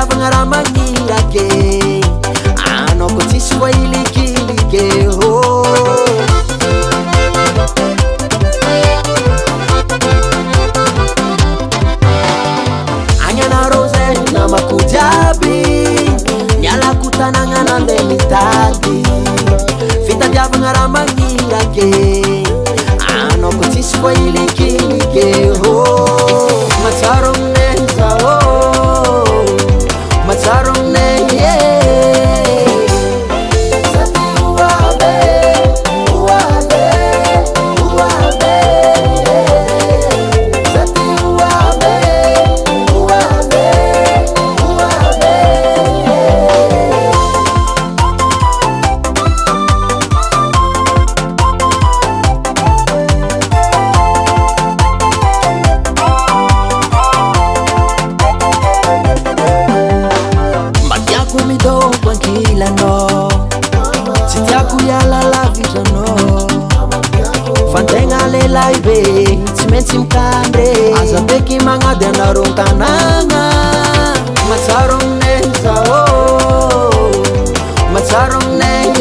Fitadiavagna raha magnilake anao koa tsisy voa ilikilike agny anarô zay namako jiaby mialako tanagna nandeha mitady fitadiavagna raha magnilake anao koa tsisy voa ilikilike matsaro aminay zao matsaro aminay tsy tiako hiala lavitranao fantegna lehilahy be tsy maintsy mikandre aza beky magnady anarô tanagna matsaro aminay zao matsaro aminay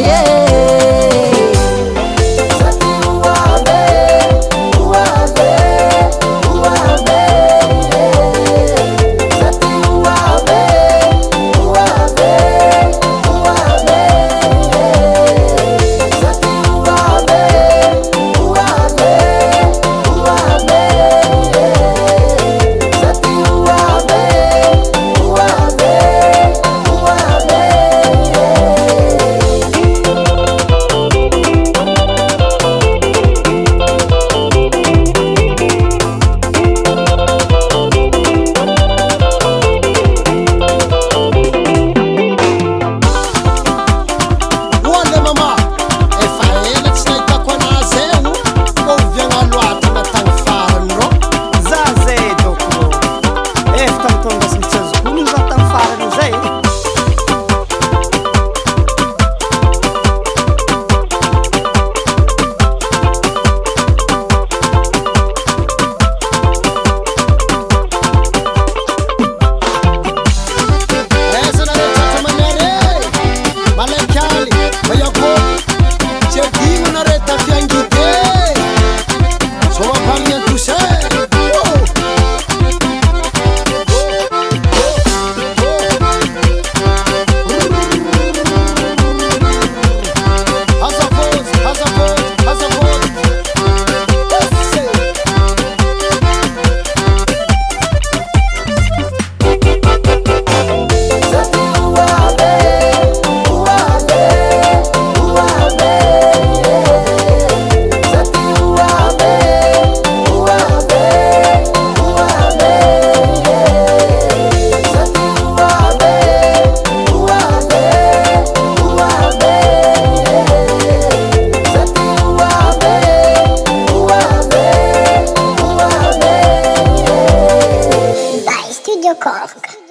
Studio Cork.